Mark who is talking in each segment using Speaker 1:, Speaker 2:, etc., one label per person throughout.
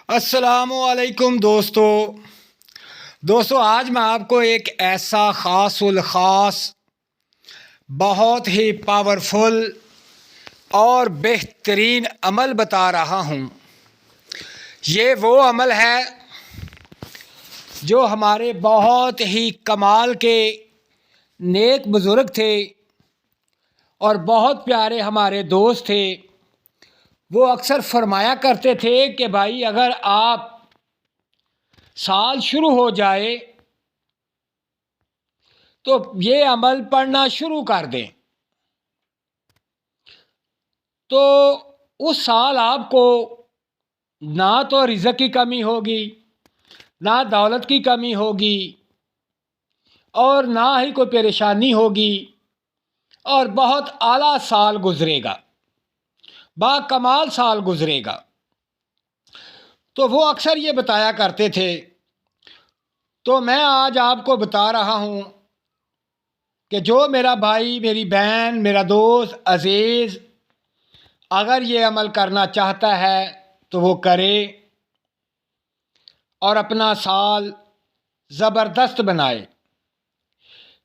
Speaker 1: السلام علیکم دوستو آج میں آپ کو ایک ایسا خاص الخاص بہت ہی پاورفل اور بہترین عمل بتا رہا ہوں۔ یہ وہ عمل ہے جو ہمارے بہت ہی کمال کے نیک بزرگ تھے اور بہت پیارے ہمارے دوست تھے۔ وہ اکثر فرمایا کرتے تھے کہ بھائی اگر آپ سال شروع ہو جائے تو یہ عمل پڑھنا شروع کر دیں تو اس سال آپ کو نہ تو رزق کی کمی ہوگی، نہ دولت کی کمی ہوگی اور نہ ہی کوئی پریشانی ہوگی اور بہت اعلیٰ سال گزرے گا، با کمال سال گزرے گا۔ تو وہ اکثر یہ بتایا کرتے تھے، تو میں آج آپ کو بتا رہا ہوں کہ جو میرا بھائی، میری بہن، میرا دوست عزیز اگر یہ عمل کرنا چاہتا ہے تو وہ کرے اور اپنا سال زبردست بنائے،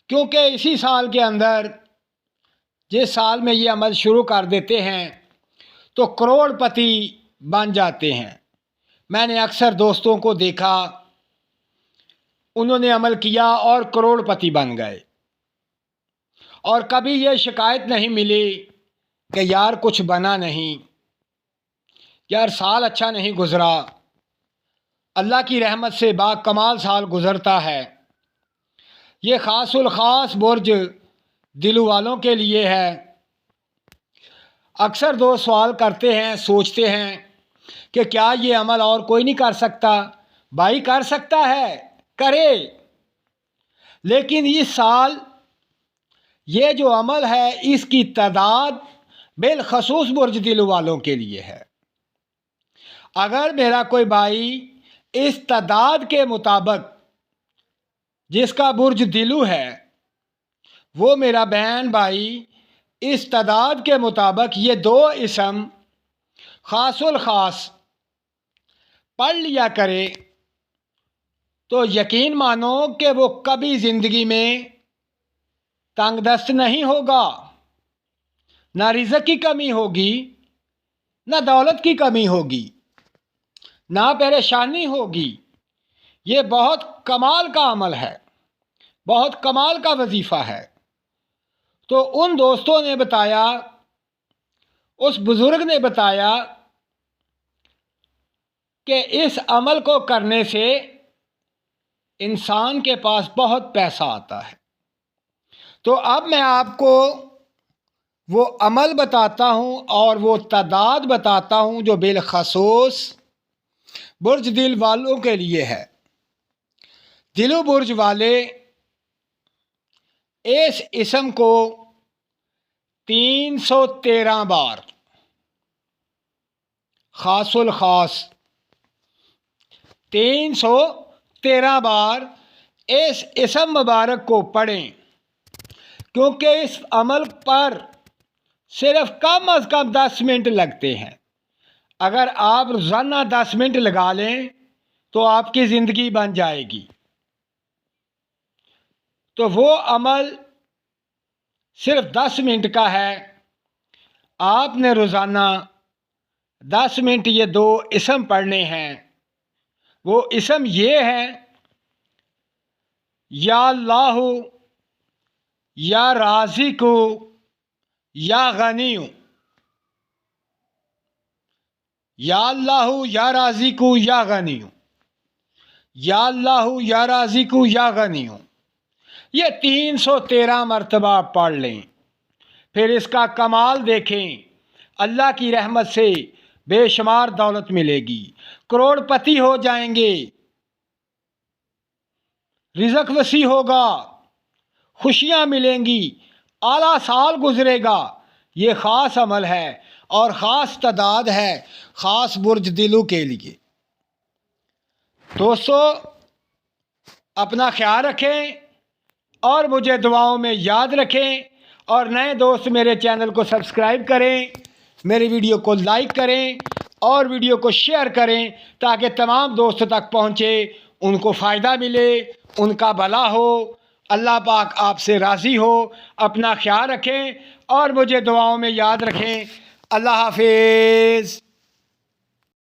Speaker 1: کیونکہ اسی سال کے اندر جس سال میں یہ عمل شروع کر دیتے ہیں تو کروڑ پتی بن جاتے ہیں۔ میں نے اکثر دوستوں کو دیکھا، انہوں نے عمل کیا اور کروڑ پتی بن گئے، اور کبھی یہ شکایت نہیں ملی کہ یار کچھ بنا نہیں، یار سال اچھا نہیں گزرا۔ اللہ کی رحمت سے با کمال سال گزرتا ہے۔ یہ خاص الخاص برج دلو والوں کے لیے ہے۔ اکثر دوست سوال کرتے ہیں، سوچتے ہیں کہ کیا یہ عمل اور کوئی نہیں کر سکتا؟ بھائی کر سکتا ہے، کرے، لیکن اس سال یہ جو عمل ہے اس کی تعداد بالخصوص برج دلو والوں کے لیے ہے۔ اگر میرا کوئی بھائی اس تعداد کے مطابق جس کا برج دلو ہے، وہ میرا بہن بھائی اس تعداد کے مطابق یہ دو اسم خاص الخاص پڑھ لیا کرے تو یقین مانو کہ وہ کبھی زندگی میں تنگ دست نہیں ہوگا، نہ رزق کی کمی ہوگی، نہ دولت کی کمی ہوگی، نہ پریشانی ہوگی۔ یہ بہت کمال کا عمل ہے، بہت کمال کا وظیفہ ہے۔ تو ان دوستوں نے بتایا، اس بزرگ نے بتایا کہ اس عمل کو کرنے سے انسان کے پاس بہت پیسہ آتا ہے۔ تو اب میں آپ کو وہ عمل بتاتا ہوں اور وہ تعداد بتاتا ہوں جو بالخصوص برج دل والوں کے لیے ہے۔ دلو برج والے اس اسم کو 313 بار خاص الخاص 313 بار اس اسم مبارک کو پڑھیں، کیونکہ اس عمل پر صرف کم از کم 10 منٹ لگتے ہیں۔ اگر آپ روزانہ 10 منٹ لگا لیں تو آپ کی زندگی بن جائے گی۔ تو وہ عمل صرف 10 منٹ کا ہے۔ آپ نے روزانہ 10 منٹ یہ دو اسم پڑھنے ہیں۔ وہ اسم یہ ہے، یا اللہ، یا رازق، یا غنی۔ یا اللہ، یا رازق، یا غنی، یا اللہ، یا رازق، یا غنی۔ یہ 313 مرتبہ پڑھ لیں، پھر اس کا کمال دیکھیں۔ اللہ کی رحمت سے بے شمار دولت ملے گی، کروڑ پتی ہو جائیں گے، رزق وسیع ہوگا، خوشیاں ملیں گی، اعلیٰ سال گزرے گا۔ یہ خاص عمل ہے اور خاص تعداد ہے، خاص برج دلو کے لیے۔ دوستو اپنا خیال رکھیں اور مجھے دعاؤں میں یاد رکھیں، اور نئے دوست میرے چینل کو سبسکرائب کریں، میری ویڈیو کو لائک کریں اور ویڈیو کو شیئر کریں تاکہ تمام دوستوں تک پہنچے، ان کو فائدہ ملے، ان کا بھلا ہو۔ اللہ پاک آپ سے راضی ہو۔ اپنا خیال رکھیں اور مجھے دعاؤں میں یاد رکھیں۔ اللہ حافظ۔